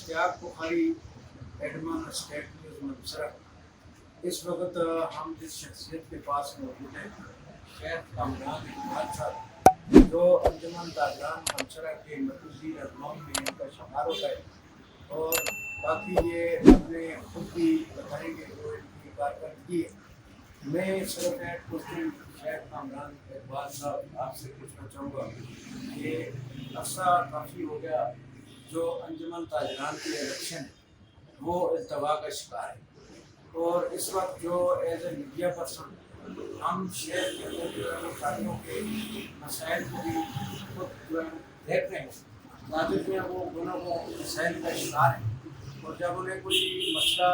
اشتیاق بخاری admin state news مبصرہ۔ اس وقت ہم جس شخصیت کے پاس موجود ہیں شیخ کامران اقبال صاحب، جو انجمن تاجران مبصرہ کے مرکزی رہنماؤں میں ان کا شمار ہوتا ہے، اور باقی یہ اپنے خود بھی بتائیں گے جو ان کی کارکردگی ہے۔ میں صرف ایڈ کوشچن شیخ کامران اقبال صاحب آپ سے پوچھنا چاہوں گا کہ عرصہ کافی ہو گیا جو انجمن تاجران کی الیکشن ہے وہ التوا کا شکار ہے، اور اس وقت جو ایز اے میڈیا پرسن ہم شہر کے مختلفوں کے مسائل کو بھی خود جو ہے دیکھ رہے ہیں، ناظر میں وہ دونوں کو مسائل کا شکار ہیں، اور جب انہیں کوئی مسئلہ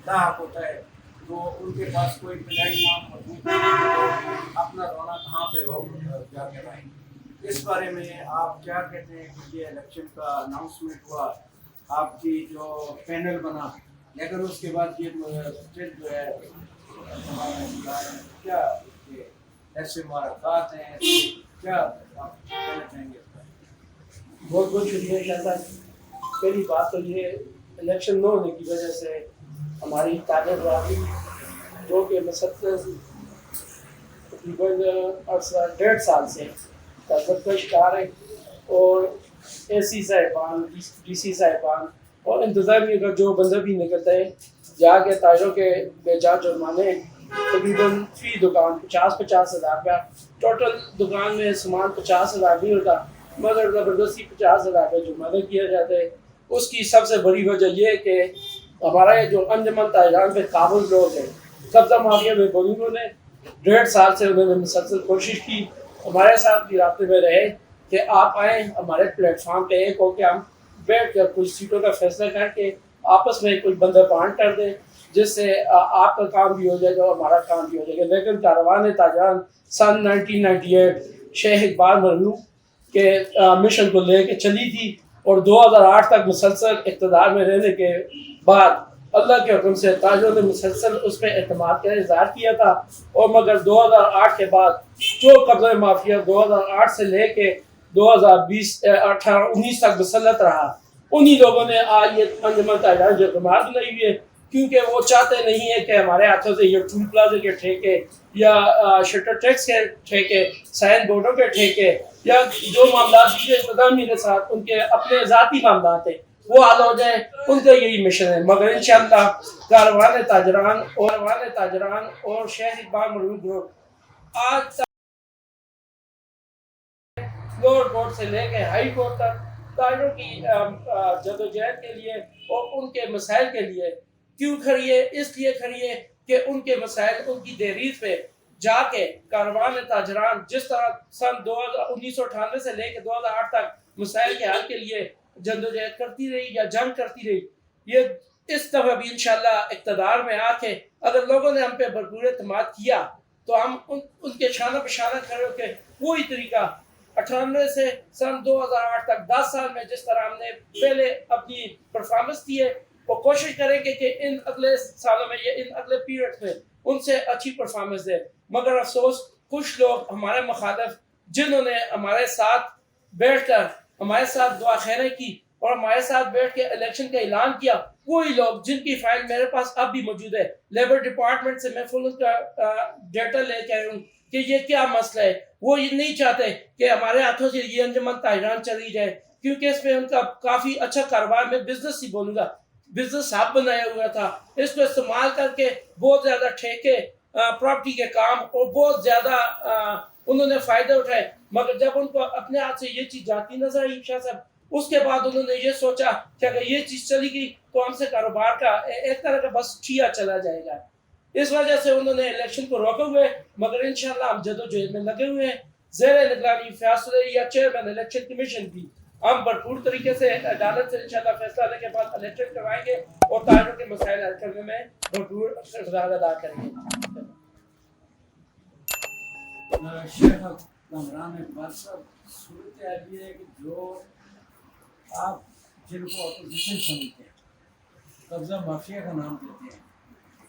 لاحق ہوتا ہے تو ان کے پاس کوئی پلیٹ فارم موجود نہیں، اپنا رونا کہاں پہ لوگ جا کے رہیں۔ اس بارے میں آپ کیا کہتے ہیں کہ یہ الیکشن کا اناؤنسمنٹ ہوا، آپ کی جو پینل بنا، لیکن اس کے بعد یہ اسٹل جو ہے کیا ایسے مبارکات ہیں، کیا آپ کہنا چاہیں گے؟ بہت بہت شکریہ انشاءاللہ۔ پہلی بات تو یہ الیکشن نہ ہونے کی وجہ سے ہماری تاجر راہی جو کہ مسلسل تقریباً 1.5 سال سے تذبذب کا شکار ہے، اور اے سی صاحبان، ڈی سی صاحبان اور انتظامیہ کا جو بندہ بھی نکلتا ہے جا کے تاجروں کے بے جا جرمانے تقریباً فی دکان 50,000 روپیہ، ٹوٹل دکان میں سامان 50,000 نہیں ہوتا مگر زبردستی 50,000 روپے جرمانہ کیا جاتا ہے۔ اس کی سب سے بڑی وجہ یہ ہے کہ ہمارا یہ جو انجمن تاجران پہ قابل لوگ ہیں، قبضہ مافیا میں بزرگوں نے 1.5 سال سے انہوں نے مسلسل کوشش کی، ہمارے ساتھ بھی رابطے میں رہے کہ آپ آئیں ہمارے پلیٹ فارم پہ، ایک ہو کہ ہم بیٹھ کر کچھ سیٹوں کا فیصلہ کر کے آپس میں کوئی بندہ بانٹ کر دیں جس سے آپ کا کام بھی ہو جائے گا اور ہمارا کام بھی ہو جائے گا۔ لیکن کاروان تاجران سن 1998 شیخ اقبال مرحوم کے مشن کو لے کے چلی تھی، اور 2008 تک مسلسل اقتدار میں رہنے کے بعد اللہ کے حکم سے تاجروں نے مسلسل اس پہ اعتماد کا اظہار کیا تھا، اور مگر 2008 کے بعد جو قبضہ مافیا 2008 سے لے کے 2018-19 تک مسلط رہا، انہی لوگوں نے آج یہ انجمن تاجران جو جماعت بنائی ہوئی ہے، کیونکہ وہ چاہتے نہیں ہے کہ ہمارے ہاتھوں سے یہ ٹول پلازے کے ٹھیکے یا شٹر ٹیکس کے ٹھیکے، سائن بورڈوں کے ٹھیکے یا جو معاملات دیگر انتظامیہ کے ساتھ ان کے اپنے ذاتی معاملات ہیں وہ حل ہو جائیں، ان کا یہی مشن ہے۔ مگر انشاءاللہ کاروان تاجران اور شیخ اقبال مرحوم گروپ آج تک لوور کورٹ سے لے کے ہائی کورٹ تک تاجروں کی جدوجہد کے لیے اور ان کے مسائل کے لیے کیوں کھڑی ہے؟ اس لیے کھڑی ہے کہ ان کے مسائل ان کی دہلیز پہ جا کے کاروان تاجران جس طرح سن 1998 سے لے کے 2008 تک مسائل کے حل کے لیے جدوجہد کرتی رہی یا جنگ کرتی رہی، یہ اس دفعہ بھی انشاءاللہ اقتدار میں آ کے اگر لوگوں نے ہم پہ بھرپور اعتماد کیا تو ہم ان کے شانہ بشانہ کھڑے ہو کے وہی طریقہ 98 سے سن 2008 تک 10 سال میں جس طرح ہم نے پہلے اپنی پرفارمنس دی ہے وہ کوشش کریں گے کہ ان اگلے سالوں میں یا ان اگلے پیریڈ میں ان سے اچھی پرفارمنس دے۔ مگر افسوس کچھ لوگ ہمارے مخالف جنہوں نے ہمارے ساتھ بیٹھ کر ہمارے ساتھ دعا خیریں کی اور ہمارے ساتھ بیٹھ کے الیکشن کا اعلان کیا، وہی لوگ جن کی فائل میرے پاس اب بھی موجود ہے، لیبر ڈپارٹمنٹ سے میں فل کا ڈیٹا لے کے آئی ہوں کہ یہ کیا مسئلہ ہے، وہ یہ نہیں چاہتے کہ ہمارے ہاتھوں سے یہ انجمن تاجران چلی جائے، کیونکہ اس میں ان کا کافی اچھا کاروبار، میں بزنس ہی بولوں گا، بزنس ہب بنایا ہوا تھا، اس کو استعمال کر کے بہت زیادہ ٹھیکے، پراپرٹی کے کام اور بہت زیادہ انہوں نے فائدے اٹھائے۔ مگر جب ان کو اپنے ہاتھ سے یہ چیز جاتی نظر آئی شاہ صاحب، اس کے بعد انہوں نے یہ سوچا کہ اگر یہ چیز چلی گئی تو ہم سے کاروبار کا ایک طرح کا بس ٹھیا چلا جائے گا۔ اس وجہ سے انہوں نے الیکشن کو روکے ہوئے، مگر انشاءاللہ ہم جدوجہد میں لگے ہوئے ہیں۔ زیر نگرانی فیصلے یا چیئرمین الیکشن کمیشن بھی ہم بھرپور طریقے سے عدالت سے انشاءاللہ فیصلہ لے کے بعد الیکشن کروائیں گے اور تاجروں کے مسائل حل کرنے میں بھرپور کردار ادا کریں گے۔ شیخ کامران اقبال صاحب، صورتحال یہ ہے کہ جو آپ جن کو اپوزیشن سمجھتے ہیں، قبضہ مافیا کا نام دیتے ہیں،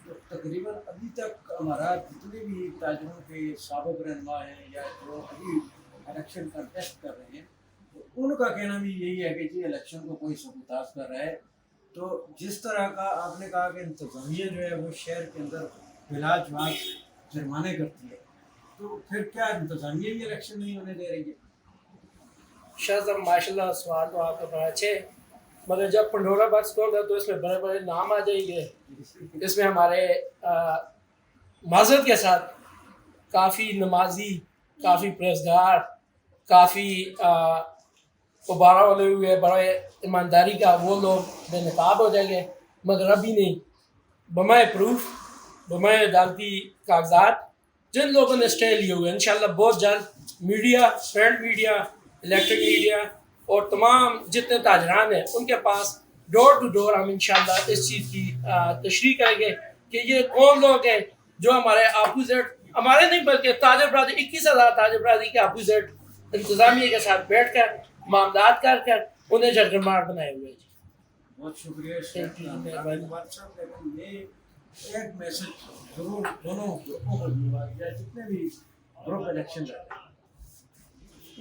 تو تقریباً ابھی تک ہمارا جتنے بھی تاجروں کے سابق رہنما ہیں یا جو ابھی الیکشن کنٹیسٹ کر رہے ہیں، تو ان کا کہنا بھی یہی ہے کہ جی الیکشن کو کوئی سبوتاژ کر رہا ہے. تو جس طرح کا آپ نے کہا کہ انتظامیہ جو ہے وہ شہر کے اندر بلا جواز جرمانے کرتی ہے، تو پھر کیا انتظامیہ بھی الیکشن نہیں ہونے دے رہی ہے؟ شاہ صاحب ماشاء اللہ سوال تو آپ کا بڑا اچھے ہے، مگر جب پنڈورا باکس کھول گا تو اس میں بڑے بڑے نام آ جائیں گے. اس میں ہمارے معذرت کے ساتھ کافی نمازی، کافی پرہیزگار، کافی ابارہ والے ہوئے بڑے ایمانداری کا وہ لوگ بے نقاب ہو جائیں گے، مگر ابھی نہیں. بمائے پروف، بمائے عدالتی کاغذات جن لوگوں نے اسٹے لیے ہوئے انشاءاللہ بہت جلد media, print media, electric media اور تمام جتنے تاجران ہیں ان کے پاس ڈور ٹو ڈور ہم انشاءاللہ اس چیز کی تشریح کریں گے کہ یہ کون لوگ ہیں جو ہمارے اپوزٹ، ہمارے نہیں بلکہ تاجر برادری 21,000 تاجر برادری کے اپوزٹ انتظامیہ کے ساتھ بیٹھ کر معاملات کر انہیں جرگمار بنائے ہوئے ہیں. بہت شکریہ شیخ صاحب. لیکن یہ ایک میسج ضرور دونوں گروپوں کو دیا گیا، جتنے بھی گروپ الیکشن رہتے ہیں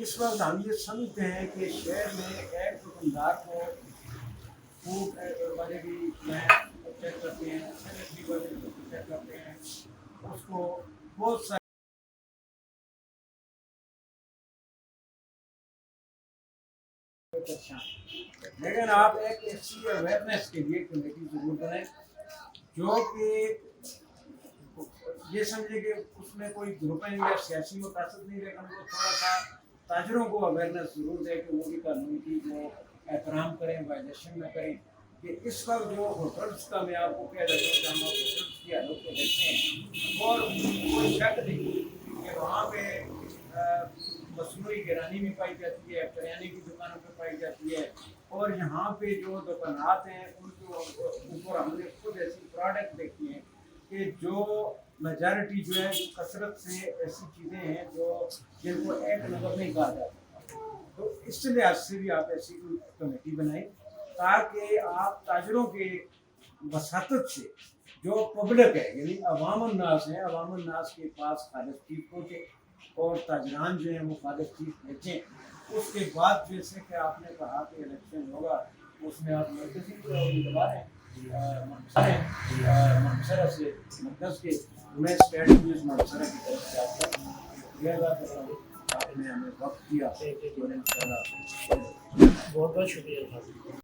اس وقت ہم یہ سمجھتے ہیں کہ شہر میں ایک دکاندار کو فوڈ والے بھی چیک کرتے ہیں، سیکرٹری والے بھی چیک کرتے ہیں، اس کو بہت سارے لیکن آپ ایک ایسی اویئرنیس کے لیے کمیٹی ضرور بنائیں جو کہ یہ سمجھے کہ اس میں کوئی گروپیں یا سیاسی مقاصد نہیں، لیکن وہ تھوڑا سا تاجروں کو اویئرنیس ضرور دے کہ وہ بھی قانون کی جو احترام کریں، وائلیشن نہ کریں. کہ اس وقت جو ہوٹلس کا میں آپ کو کہہ رہا ہوں کہ ہم ہوٹلس کی حالت کو دیکھتے ہیں اور کوئی شک نہیں کہ وہاں پہ مصنوعی گرانی بھی پائی جاتی ہے، کریانے کی دکانوں پہ پائی جاتی ہے، اور یہاں پہ جو دکانات ہیں ان کے اوپر ہم نے خود ایسی پروڈکٹ دیکھی ہیں کہ جو میجارٹی جو ہے کثرت سے ایسی چیزیں ہیں جو جن کو ایک نظر نہیں کہا جاتا. تو اس لحاظ سے بھی آپ ایسی کوئی کمیٹی بنائیں تاکہ آپ تاجروں کے وساطت سے جو پبلک ہے یعنی عوام الناس ہیں، عوام الناس کے پاس خالص چیز پہنچے اور تاجران جو ہیں وہ خالص چیز بیچیں. اس کے بعد جیسے کہ آپ نے کہا کہ الیکشن ہوگا اس میں آپ مرکزی امیدوار ہیں منصرہ سے مرکز کے، میں اسٹیٹ نیوز منصرہ کی طرف سے آپ کا شکریہ ادا کر رہا ہوں. آپ نے ہمیں وقت دیا اور انشاءاللہ بہت بہت شکریہ.